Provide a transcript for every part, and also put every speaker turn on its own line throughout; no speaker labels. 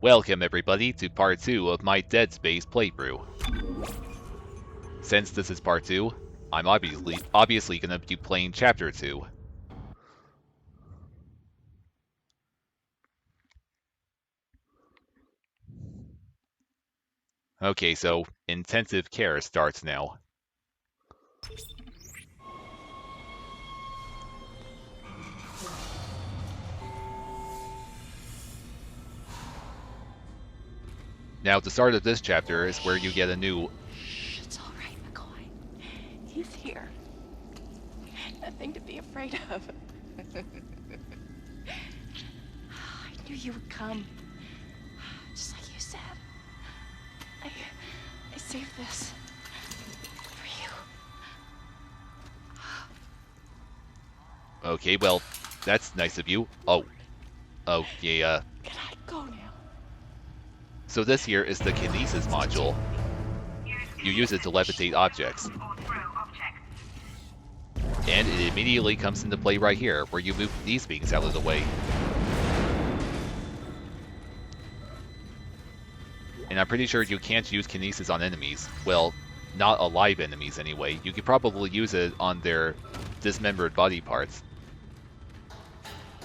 Welcome everybody to part 2 of my Dead Space playthrough. Since this is part 2, I'm obviously gonna be playing chapter 2. Okay, so intensive care starts now. Now, the start of this chapter is where you get a new...
Shh, it's all right, McCoy. He's here. Nothing to be afraid of. I knew you would come. Just like you said. I saved this for you.
Okay, well, that's nice of you. Oh, okay,
Can I go now?
So this here is the Kinesis module. You use it to levitate objects. And it immediately comes into play right here, where you move these things out of the way. And I'm pretty sure you can't use Kinesis on enemies. Well, not alive enemies anyway. You could probably use it on their dismembered body parts.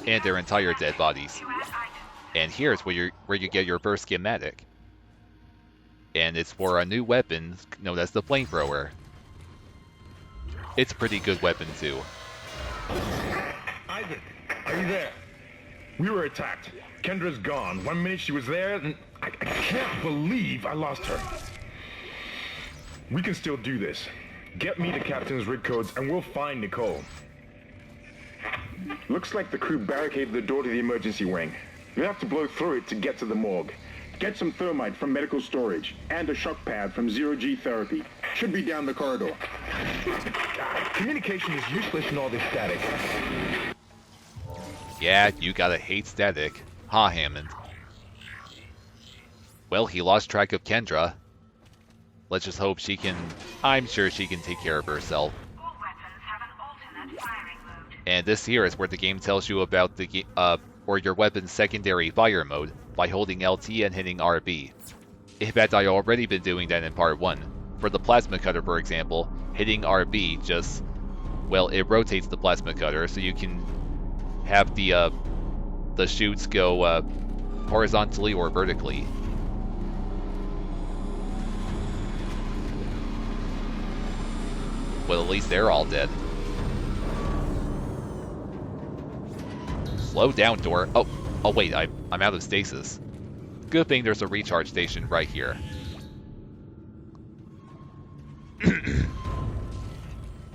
And their entire dead bodies. And here's where you get your first schematic. And it's for a new weapon known as the flamethrower. It's a pretty good weapon too.
Isaac, are you there? We were attacked. Kendra's gone. 1 minute she was there, and I can't believe I lost her. We can still do this. Get me the captain's rig codes, and we'll find Nicole. Looks like the crew barricaded the door to the emergency wing. You have to blow through it to get to the morgue. Get some thermite from medical storage, and a shock pad from zero-G therapy. Should be down the corridor. Communication is useless in all this static.
Yeah, you gotta hate static. Ha, Hammond. Well, he lost track of Kendra. Let's just hope she can... I'm sure she can take care of herself.
All weapons have an alternate firing mode.
And this here is where the game tells you about the or your weapon's secondary fire mode by holding LT and hitting RB. In fact, I already been doing that in part 1. For the plasma cutter, for example, hitting RB just... well, it rotates the plasma cutter so you can have the shoots go horizontally or vertically. Well, at least they're all dead. Slow down, door. Oh wait, I'm out of stasis. Good thing there's a recharge station right here.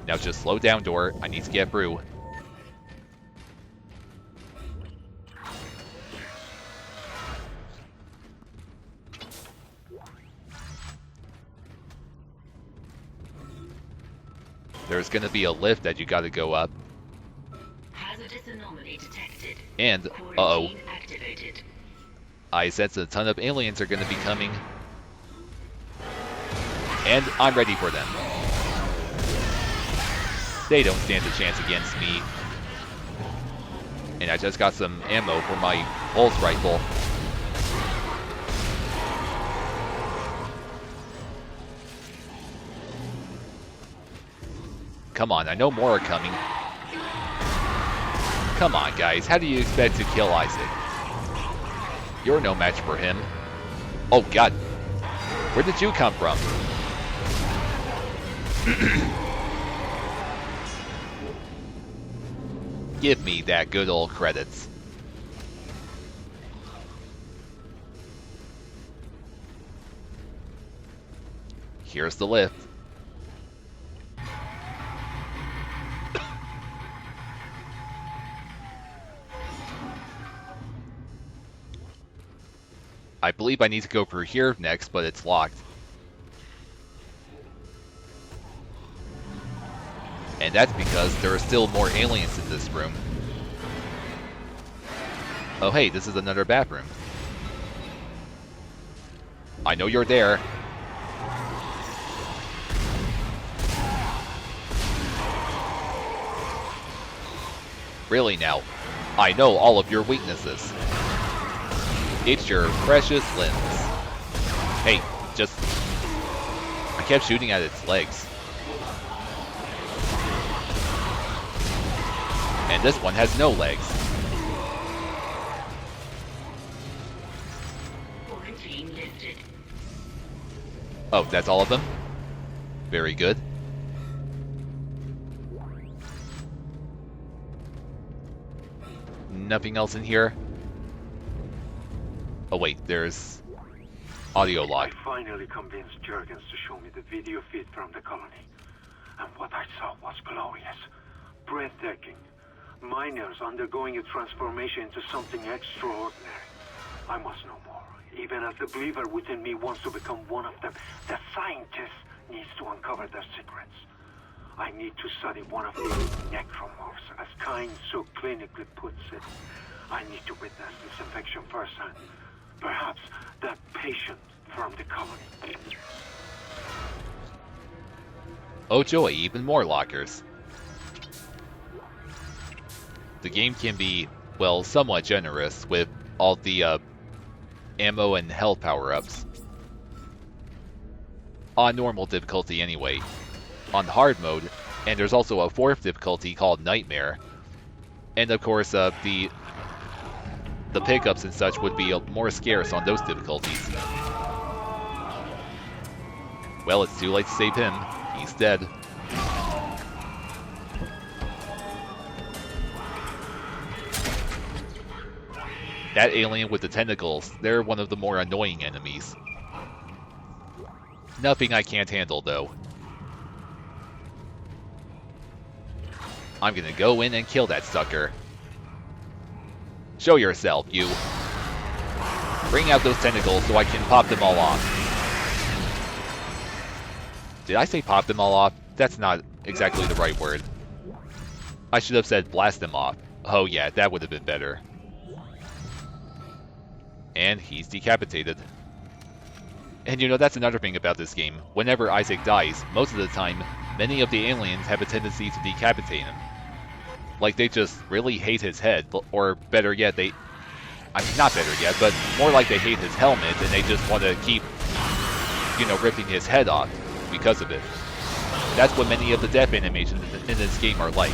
Now just slow down, door. I need to get through. There's gonna be a lift that you gotta go up.
Hazardous anomaly detected.
And,
Quarantine activated.
I sense a ton of aliens are gonna be coming. And I'm ready for them. They don't stand a chance against me. And I just got some ammo for my pulse rifle. Come on, I know more are coming. Come on, guys, how do you expect to kill Isaac? You're no match for him. Oh, God. Where did you come from? Give me that good old credits. Here's the lift. I believe I need to go through here next, but it's locked. And that's because there are still more aliens in this room. Oh hey, this is another bathroom. I know you're there. Really now, I know all of your weaknesses. It's your precious limbs. Hey, just... I kept shooting at its legs. And this one has no legs.
Quarantine lifted.
Oh, that's all of them? Very good. Nothing else in here? Oh wait, there's... audio
I
log.
finally convinced Jurgens to show me the video feed from the colony. And what I saw was glorious. Breathtaking. Miners undergoing a transformation into something extraordinary. I must know more. Even as the believer within me wants to become one of them, the scientist needs to uncover their secrets. I need to study one of these necromorphs, as Kyne so clinically puts it. I need to witness this infection firsthand. Perhaps that patient from the colony.
Oh joy, even more lockers. The game can be, well, somewhat generous with all the ammo and health power-ups. On normal difficulty anyway. On hard mode, and there's also a 4th difficulty called Nightmare. And of course, the pickups and such would be more scarce on those difficulties. Well, it's too late to save him. He's dead. That alien with the tentacles, they're one of the more annoying enemies. Nothing I can't handle, though. I'm gonna go in and kill that sucker. Show yourself, you. Bring out those tentacles so I can pop them all off. Did I say pop them all off? That's not exactly the right word. I should have said blast them off. Oh yeah, that would have been better. And he's decapitated. And you know, that's another thing about this game. Whenever Isaac dies, most of the time, many of the aliens have a tendency to decapitate him. Like, they just really hate his head, or better yet, I mean, not better yet, but more like they hate his helmet, and they just want to keep, you know, ripping his head off because of it. That's what many of the death animations in this game are like.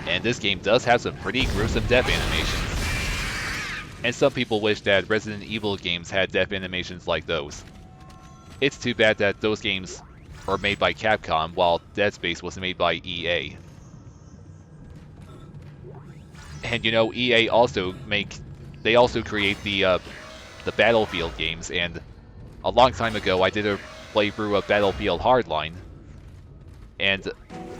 And this game does have some pretty gruesome death animations. And some people wish that Resident Evil games had death animations like those. It's too bad that those games are made by Capcom, while Dead Space was made by EA. And you know, EA also create the Battlefield games, and a long time ago I did a playthrough of Battlefield Hardline, and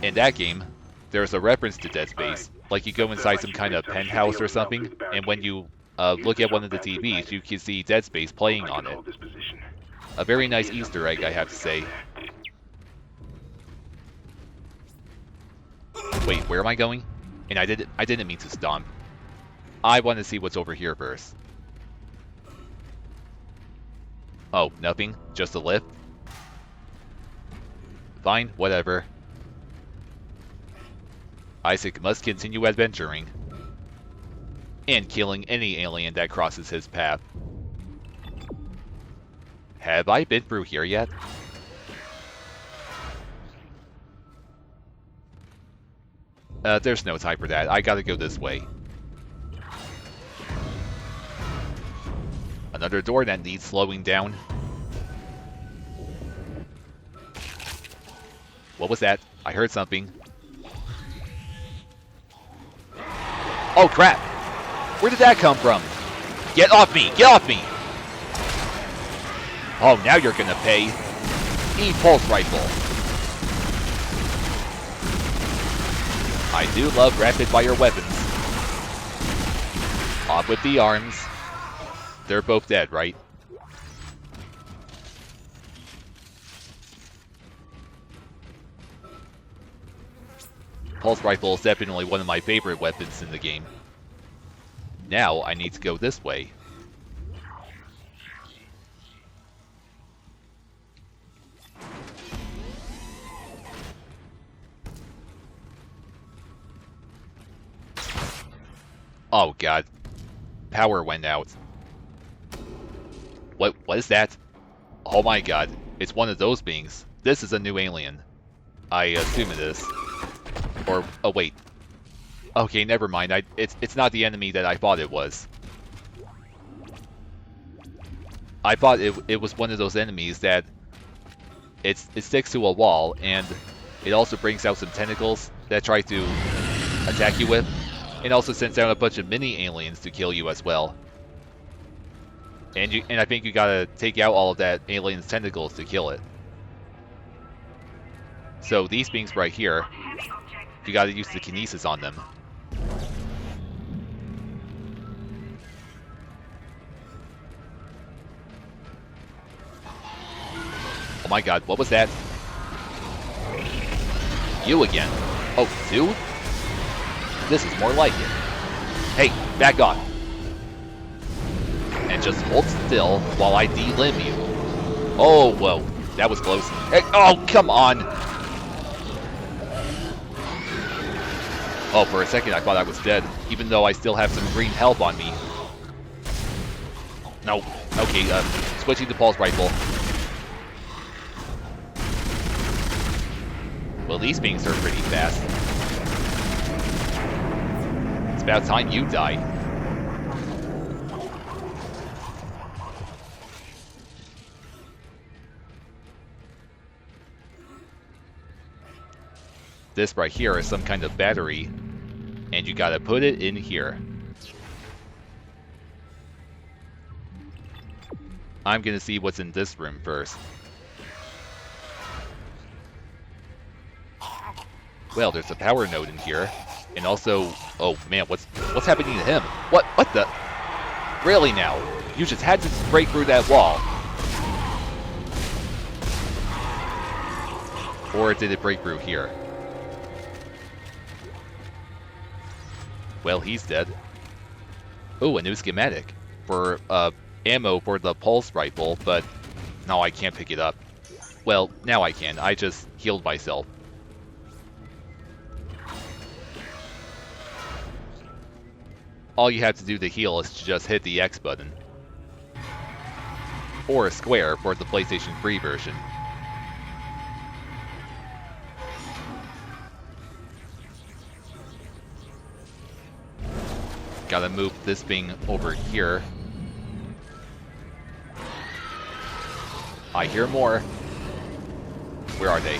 in that game, there's a reference to Dead Space. Like, you go inside some kind of penthouse or something, and when you look at one of the TVs, you can see Dead Space playing on it. A very nice Easter egg, I have to say. Wait, where am I going? And I didn't mean to stomp. I want to see what's over here first. Oh, nothing? Just a lift? Fine, whatever. Isaac must continue adventuring. And killing any alien that crosses his path. Have I been through here yet? There's no time for that. I gotta go this way. Another door that needs slowing down. What was that? I heard something. Oh crap! Where did that come from? Get off me! Get off me! Oh, now you're gonna pay. E-pulse rifle. I do love rapid-fire weapons. Off with the arms. They're both dead, right? Pulse rifle is definitely one of my favorite weapons in the game. Now I need to go this way. Oh god. power went out. What is that? Oh my god, it's one of those beings. This is a new alien. I assume it is. Or, oh wait. Okay, never mind. It's not the enemy that I thought it was. I thought it was one of those enemies that it sticks to a wall, and it also brings out some tentacles that try to attack you with, and also sends out a bunch of mini aliens to kill you as well. And I think you gotta take out all of that alien's tentacles to kill it. So these beings right here, you gotta use the kinesis on them. Oh my god, what was that? You again. Oh, dude? This is more like it. Hey, back off. And just hold still while I delimb you. Oh, whoa. That was close. Hey, oh, come on. Oh, for a second I thought I was dead, even though I still have some green health on me. No. Okay, switching to pulse rifle. Well, these beings are pretty fast. It's about time you die. This right here is some kind of battery, and you gotta put it in here. I'm gonna see what's in this room first. Well, there's a power node in here, and also, oh man, what's happening to him? What the? Really now? You just had to break through that wall. Or did it break through here? Well, he's dead. Oh, a new schematic for ammo for the pulse rifle, but no, I can't pick it up. Well, now I can. I just healed myself. All you have to do to heal is to just hit the X button. Or a square for the PlayStation 3 version. Gotta move this thing over here. I hear more. Where are they?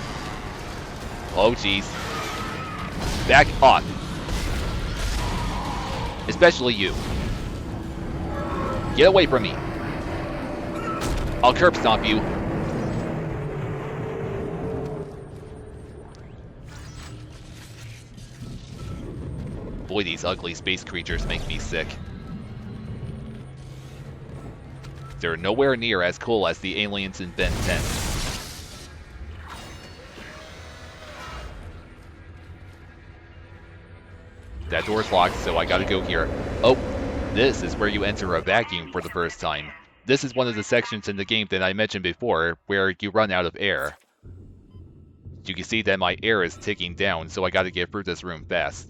Oh jeez. Back off. Especially you. Get away from me. I'll curb stomp you. Boy, these ugly space creatures make me sick. They're nowhere near as cool as the aliens in Ben 10. That door's locked, so I gotta go here. Oh, this is where you enter a vacuum for the first time. This is one of the sections in the game that I mentioned before, where you run out of air. You can see that my air is ticking down, so I gotta get through this room fast.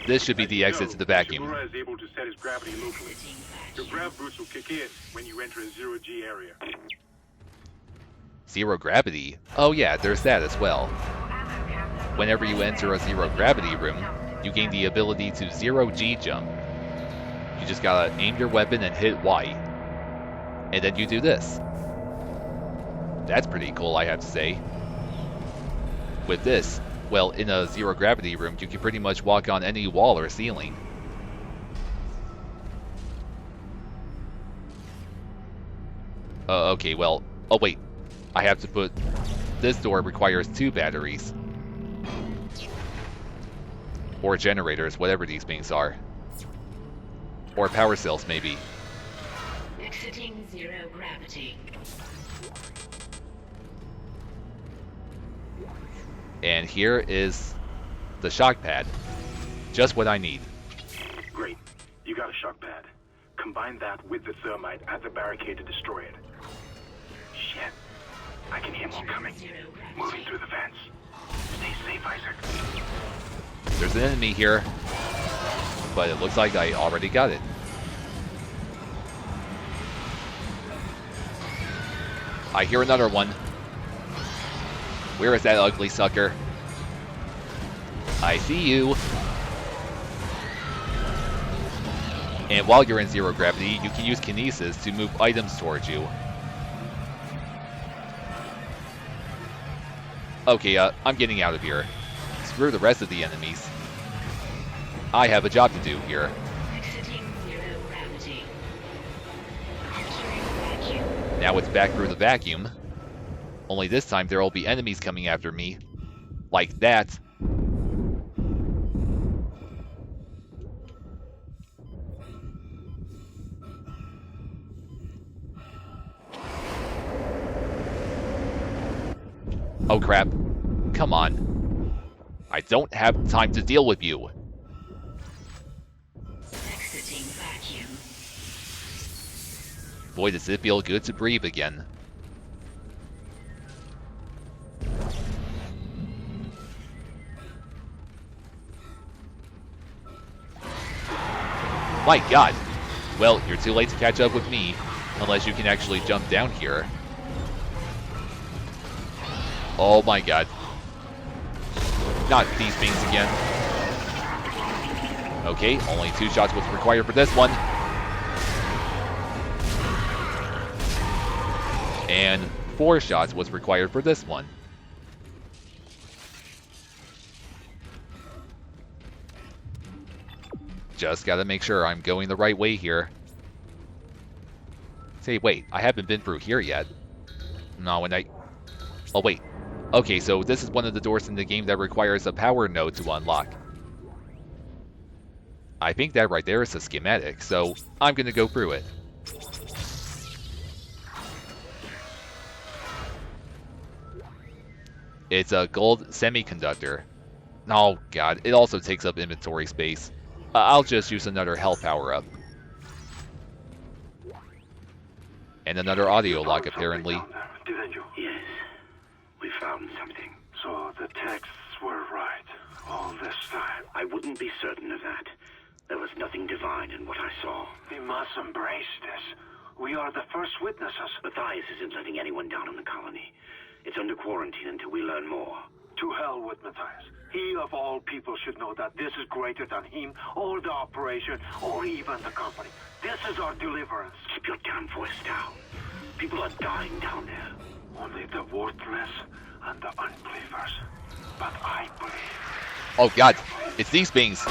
This should be the exit to the vacuum.
Shimura is able to set his gravity locally. Your grav boost will kick in when you enter a zero-G area.
Zero gravity? Oh yeah, there's that as well. Whenever you enter a zero gravity room, you gain the ability to zero-G jump. You just gotta aim your weapon and hit Y. And then you do this. That's pretty cool, I have to say. With this, well, in a zero gravity room, you can pretty much walk on any wall or ceiling. Okay, well, oh wait. I have to put... This door requires 2 batteries. Or generators, whatever these things are. Or power cells, maybe.
Exiting zero gravity.
And here is the shock pad. Just what I need.
Great. You got a shock pad.
Combine that with the thermite at the barricade to destroy it. Shit. I can hear more coming. Moving through the vents. Stay safe, Isaac.
There's an enemy here, but it looks like I already got it. I hear another one. Where is that ugly sucker? I see you. And while you're in zero gravity, you can use kinesis to move items towards you. Okay, I'm getting out of here. Screw the rest of the enemies. I have a job to do here.
Exiting zero gravity. Entering vacuum.
Now it's back through the vacuum. Only this time there will be enemies coming after me. Like that. Oh crap. Come on. I don't have time to deal with you.
Exiting vacuum.
Boy, does it feel good to breathe again. My god. Well, you're too late to catch up with me, unless you can actually jump down here. Oh my god. Not these things again. Okay, only 2 shots was required for this one. And 4 shots was required for this one. Just gotta make sure I'm going the right way here. Say, wait, I haven't been through here yet. No, when I... Oh, wait. Okay, so this is one of the doors in the game that requires a power node to unlock. I think that right there is a schematic, so I'm gonna go through it. It's a gold semiconductor. Oh god, it also takes up inventory space. I'll just use another health power-up. And another audio log, apparently.
Didn't you?
Yes. We found something.
So the texts were right all this time.
I wouldn't be certain of that. There was nothing divine in what I saw.
We must embrace this. We are the first witnesses.
Matthias isn't letting anyone down in the colony. It's under quarantine until we learn more.
To hell with Matthias. He of all people should know that this is greater than him, or the operation, or even the company. This is our deliverance.
Keep your damn voice down. People are dying down there.
Only the worthless and the unbelievers. But I believe.
Oh god, it's these things.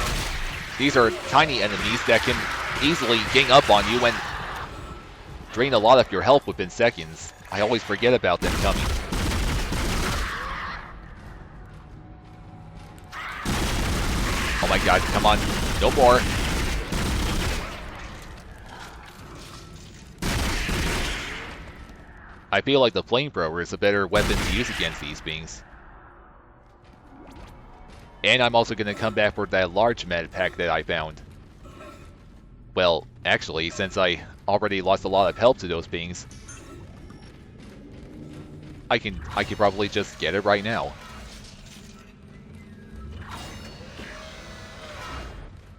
These are tiny enemies that can easily gang up on you and drain a lot of your health within seconds. I always forget about them coming. Oh my god, come on. No more. I feel like the flamethrower is a better weapon to use against these beings. And I'm also going to come back for that large med pack that I found. Well, actually, since I already lost a lot of health to those beings, I can probably just get it right now.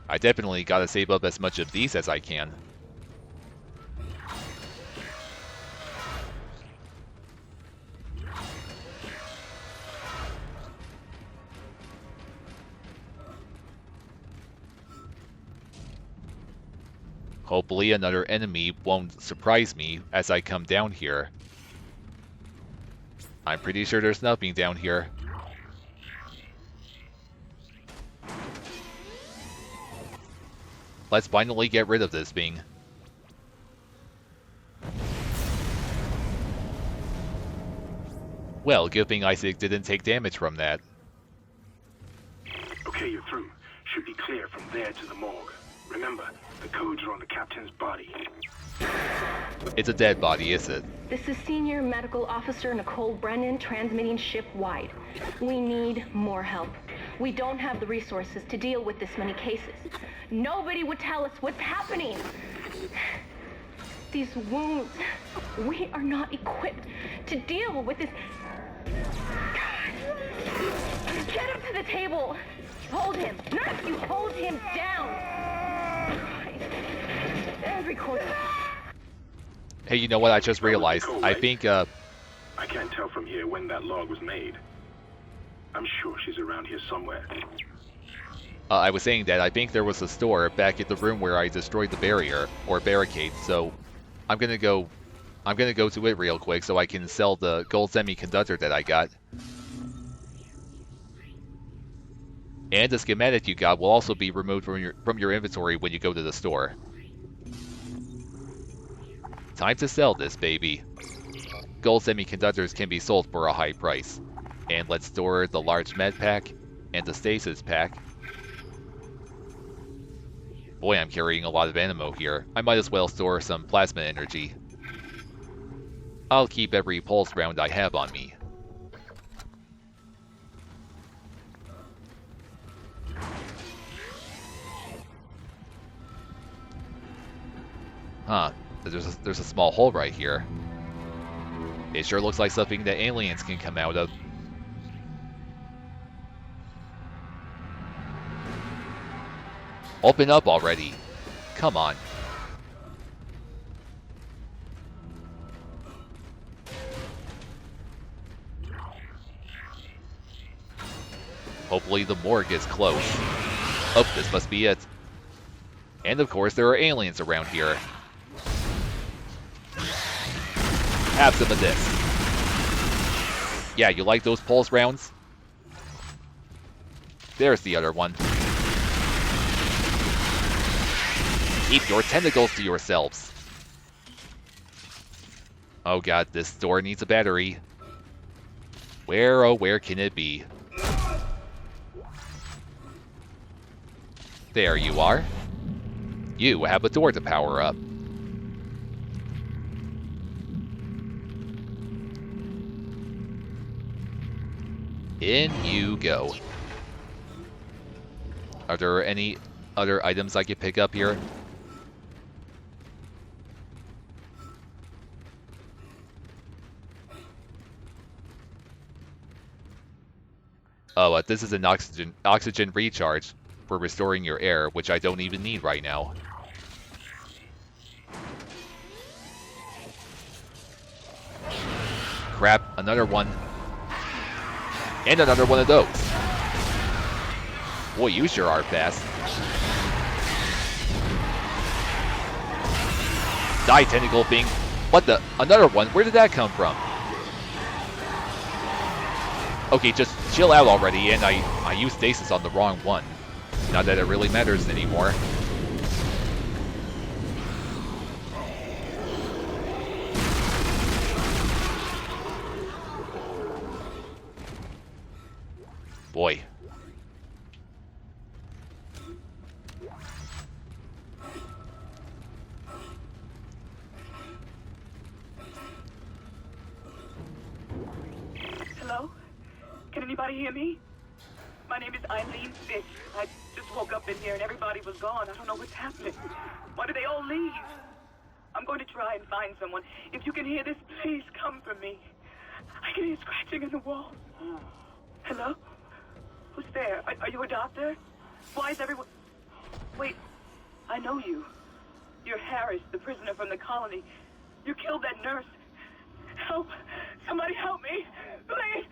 I definitely gotta save up as much of these as I can. Hopefully another enemy won't surprise me as I come down here. I'm pretty sure there's nothing down here. Let's finally get rid of this thing. Well, good thing Isaac didn't take damage from that.
Okay, you're through. Should be clear from there to the morgue. Remember, the codes are on the captain's body.
It's a dead body, is it?
This is Senior Medical Officer Nicole Brennan transmitting ship-wide. We need more help. We don't have the resources to deal with this many cases. Nobody would tell us what's happening. These wounds, we are not equipped to deal with this. Get him to the table. Hold him. Nurse, you hold him down. Every quarter.
Hey, you know what? I just realized. I think,
I can't tell from here when that log was made. I'm sure she's around here somewhere.
I was saying that I think there was a store back at the room where I destroyed the barrier, or barricade, so I'm gonna go to it real quick so I can sell the gold semiconductor that I got. And the schematic you got will also be removed from your inventory when you go to the store. Time to sell this, baby. Gold semiconductors can be sold for a high price. And let's store the large med pack and the stasis pack. Boy, I'm carrying a lot of ammo here. I might as well store some plasma energy. I'll keep every pulse round I have on me. Huh. There's a small hole right here. It sure looks like something that aliens can come out of. Open up already. Come on. Hopefully the morgue is close. Oh, this must be it. And of course there are aliens around here. Have some of this. Yeah, you like those pulse rounds? There's the other one. Keep your tentacles to yourselves. Oh god, this door needs a battery. Where, oh where can it be? There you are. You have a door to power up. In you go. Are there any other items I could pick up here? Oh, this is an oxygen recharge for restoring your air, which I don't even need right now. Crap, another one. And another one of those. Boy, you sure are fast. Die, tentacle thing. What the? Another one? Where did that come from? Okay, just chill out already, and I used stasis on the wrong one. Not that it really matters anymore. Boy.
Hello? Can anybody hear me? My name is Eileen Fish. I just woke up in here and everybody was gone. I don't know what's happening. Why did they all leave? I'm going to try and find someone. If you can hear this, please come for me. I can hear scratching in the wall. Hello? Who's there? Are you a doctor? Why is everyone... Wait, I know you. You're Harris, the prisoner from the colony. You killed that nurse. Help! Somebody help me! Please!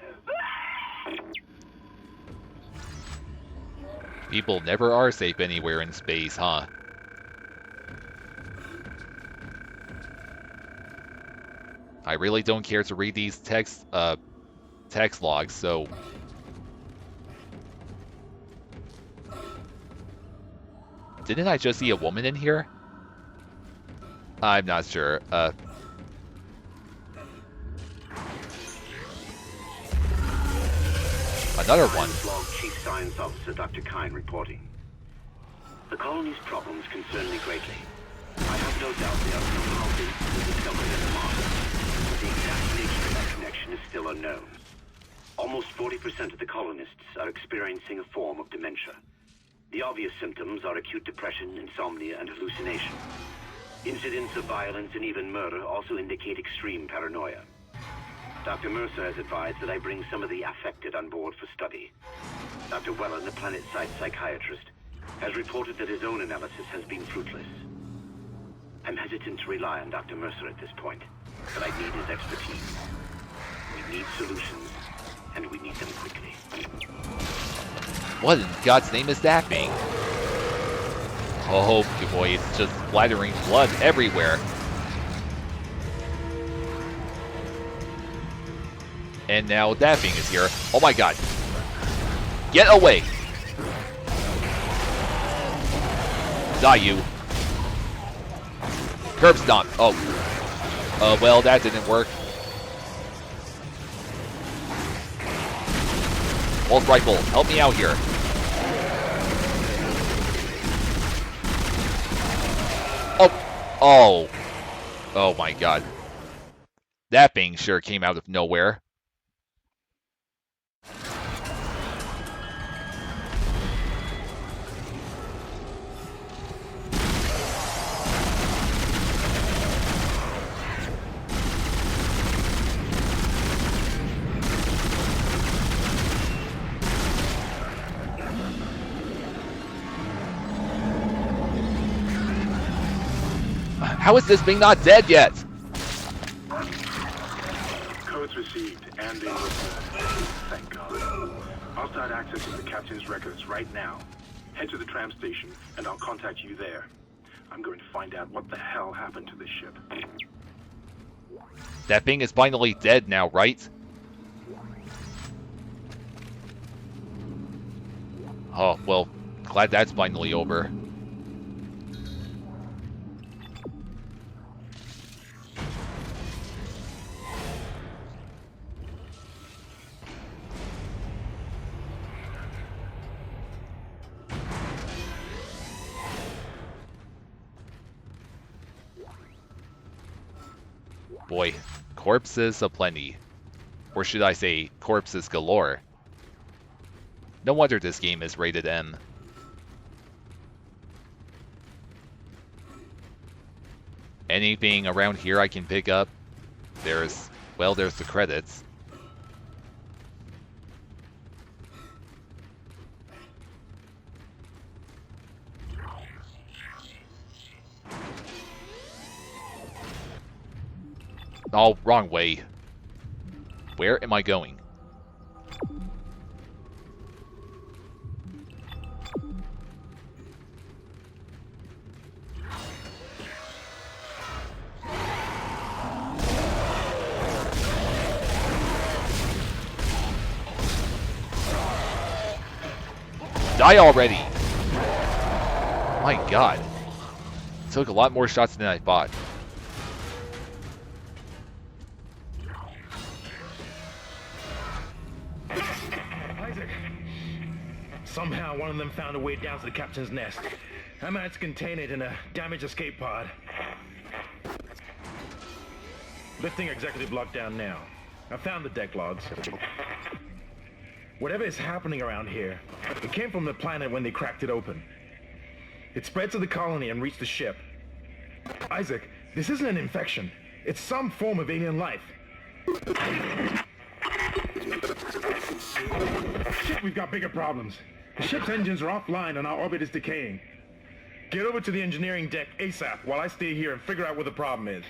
People never are safe anywhere in space, huh? I really don't care to read these text logs, so... Didn't I just see a woman in here? I'm not sure. Another one.
Log Chief Science Officer Dr. Kine reporting. The colony's problems concern me greatly. I have no doubt the unknown holding was discovered in the Mars, but the exact nature of that connection is still unknown. Almost 40% of the colonists are experiencing a form of dementia. The obvious symptoms are acute depression, insomnia, and hallucination. Incidents of violence and even murder also indicate extreme paranoia. Dr. Mercer has advised that I bring some of the affected on board for study. Dr. Wellen, the planet-side psychiatrist, has reported that his own analysis has been fruitless. I'm hesitant to rely on Dr. Mercer at this point, but I need his expertise. We need solutions, and we need them quickly.
What in God's name is that thing? Oh boy, it's just splattering blood everywhere. And now that thing is here. Oh my god. Get away! Die, you. Curb stomp. Oh. Well, that didn't work. Pulse rifle, help me out here. Oh. Oh my god. That thing sure came out of nowhere. How is this thing not dead yet?
Codes received and being returned. Thank God. I'll start accessing the captain's records right now. Head to the tram station, and I'll contact you there. I'm going to find out what the hell happened to this ship.
That thing is finally dead now, right? Oh, well, glad that's finally over. Boy, corpses aplenty. Or should I say, corpses galore. No wonder this game is rated M. Anything around here I can pick up? There's the credits. Oh, wrong way. Where am I going? Die already! My god. Took a lot more shots than I thought.
Isaac! Somehow one of them found a way down to the captain's nest. I managed to contain it in a damaged escape pod. Lifting executive lockdown now. I found the deck logs. Whatever is happening around here, it came from the planet when they cracked it open. It spread to the colony and reached the ship. Isaac, this isn't an infection. It's some form of alien life. Shit, we've got bigger problems. The ship's engines are offline and our orbit is decaying. Get over to the engineering deck ASAP while I stay here and figure out what the problem is.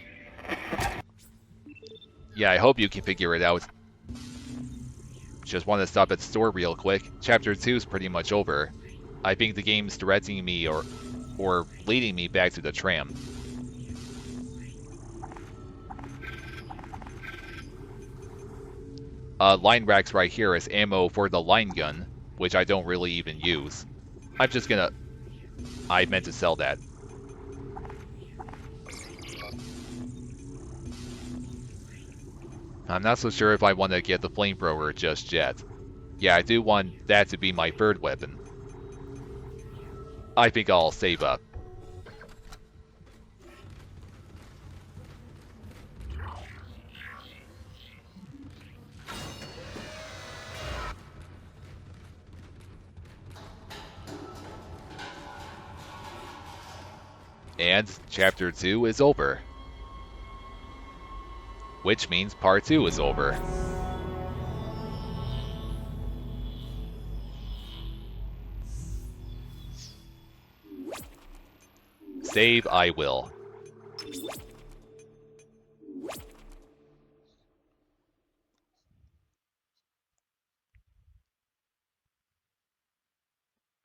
Yeah, I hope you can figure it out. Just want to stop at the store real quick. Chapter 2 is pretty much over. I think the game's directing me or leading me back to the tram. Line racks right here is ammo for the line gun, which I don't really even use. I'm just gonna... I meant to sell that. I'm not so sure if I want to get the flamethrower just yet. Yeah, I do want that to be my third weapon. I think I'll save up. And Chapter 2 is over. Which means Part 2 is over. Save I will.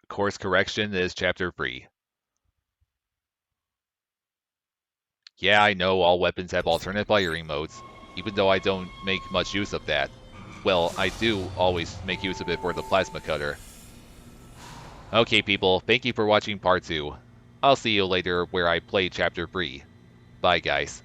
Course correction is Chapter 3. Yeah, I know all weapons have alternate firing modes, even though I don't make much use of that. Well, I do always make use of it for the plasma cutter. Okay people, thank you for watching Part 2. I'll see you later where I play Chapter 3. Bye guys.